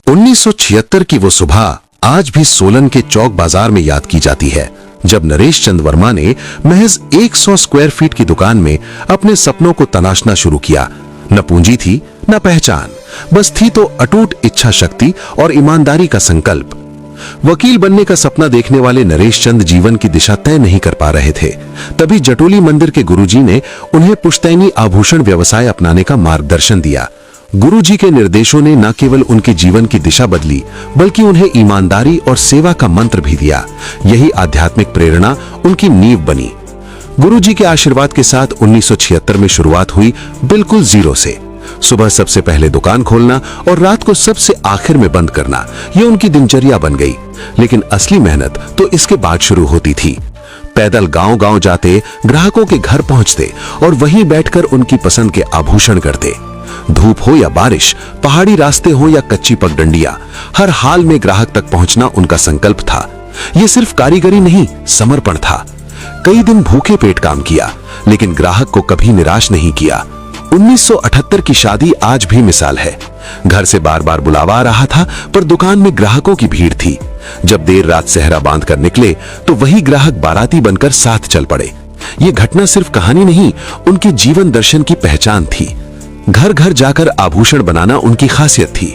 1976 की वो सुबह आज भी सोलन के चौक बाजार में याद की जाती है, जब नरेश चंद वर्मा ने महज 100 स्क्वायर फीट की दुकान में अपने सपनों को तलाशना शुरू किया। न पूंजी थी, न पहचान, बस थी तो अटूट इच्छा शक्ति और ईमानदारी का संकल्प। वकील बनने का सपना देखने वाले नरेश चंद जीवन की दिशा तय नहीं कर पा रहे थे। तभी जटोली मंदिर के गुरुजी ने उन्हें पुश्तैनी आभूषण व्यवसाय अपनाने का मार्गदर्शन दिया। गुरुजी के निर्देशों ने न केवल उनके जीवन की दिशा बदली, बल्कि उन्हें ईमानदारी और सेवा का मंत्र भी दिया। यही आध्यात्मिक प्रेरणा उनकी नींव बनी। गुरुजी के आशीर्वाद के साथ 1976 में शुरुआत हुई, बिल्कुल जीरो से। सुबह सबसे पहले दुकान खोलना और रात को सबसे आखिर में बंद करना, ये उनकी दिनचर्या बन गई। लेकिन असली मेहनत तो इसके बाद शुरू होती थी। पैदल गांव-गांव जाते, ग्राहकों के घर पहुंचते और वहीं बैठकर उनकी पसंद के आभूषण करते। धूप हो या बारिश, पहाड़ी रास्ते हो या कच्ची पगडंडियां, हर हाल में ग्राहक तक पहुंचना उनका संकल्प था। यह सिर्फ कारीगरी नहीं, समर्पण था। कई दिन भूखे पेट काम किया, लेकिन ग्राहक को कभी निराश नहीं किया। 1978 की शादी आज भी मिसाल है। घर से बार बार बुलावा आ रहा था, पर दुकान में ग्राहकों की भीड़ थी। जब देर रात सेहरा बांध कर निकले, तो वही ग्राहक बाराती बनकर साथ चल पड़े। ये घटना सिर्फ कहानी नहीं, उनके जीवन दर्शन की पहचान थी। घर घर जाकर आभूषण बनाना उनकी खासियत थी।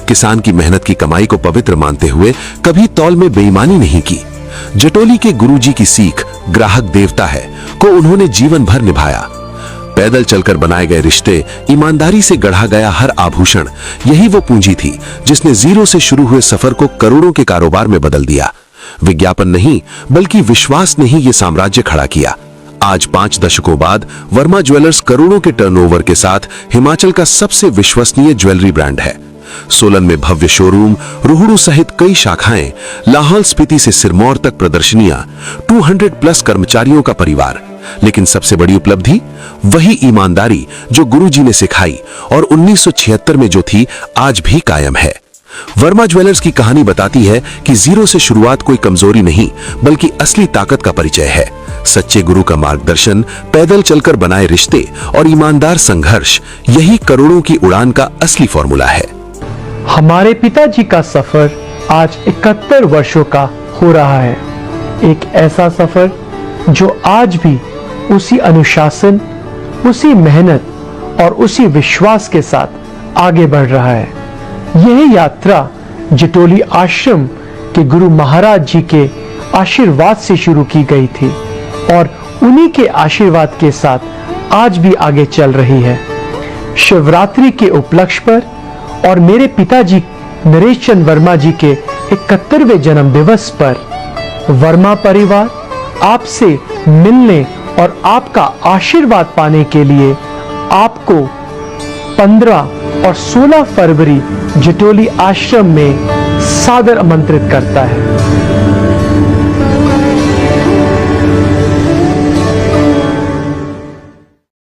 किसान की मेहनत की कमाई को पवित्र मानते हुए कभी तौल में बेईमानी नहीं की। जटोली के गुरुजी की सीख, ग्राहक देवता है, को उन्होंने जीवन भर निभाया। पैदल चलकर बनाए गए रिश्ते, ईमानदारी से गढ़ा गया हर आभूषण, यही वो पूंजी थी जिसने जीरो से शुरू हुए सफर को करोड़ों के कारोबार में बदल दिया। विज्ञापन नहीं, बल्कि विश्वास ने ही ये साम्राज्य खड़ा किया। आज 5 दशकों बाद वर्मा ज्वेलर्स करोड़ों के टर्नओवर के साथ हिमाचल का सबसे विश्वसनीय ज्वेलरी ब्रांड है। सोलन में भव्य शोरूम, रोहड़ू सहित कई शाखाएं, लाहौल स्पीति से सिरमौर तक प्रदर्शनियां, 200+ कर्मचारियों का परिवार। लेकिन सबसे बड़ी उपलब्धि वही ईमानदारी जो गुरुजी ने सिखाई और 1976 में जो थी, आज भी कायम है। वर्मा ज्वेलर्स की कहानी बताती है कि जीरो से शुरुआत कोई कमजोरी नहीं, बल्कि असली ताकत का परिचय है। सच्चे गुरु का मार्गदर्शन, पैदल चलकर बनाए रिश्ते और ईमानदार संघर्ष, यही करोड़ों की उड़ान का असली फॉर्मूला है। हमारे पिताजी का सफर आज 71 वर्षों का हो रहा है। एक ऐसा सफर जो आज भी उसी अनुशासन, उसी मेहनत और उसी विश्वास के साथ आगे बढ़ रहा है। यह यात्रा जटोली आश्रम के गुरु महाराज जी के आशीर्वाद से शुरू की गई थी और उन्हीं के आशीर्वाद के साथ आज भी आगे चल रही है। शिवरात्रि के उपलक्ष्य पर और मेरे पिताजी नरेश चंद वर्मा जी के 71वें जन्म दिवस पर वर्मा परिवार आपसे मिलने और आपका आशीर्वाद पाने के लिए आपको 15 और 16 फरवरी जटोली आश्रम में सादर आमंत्रित करता है।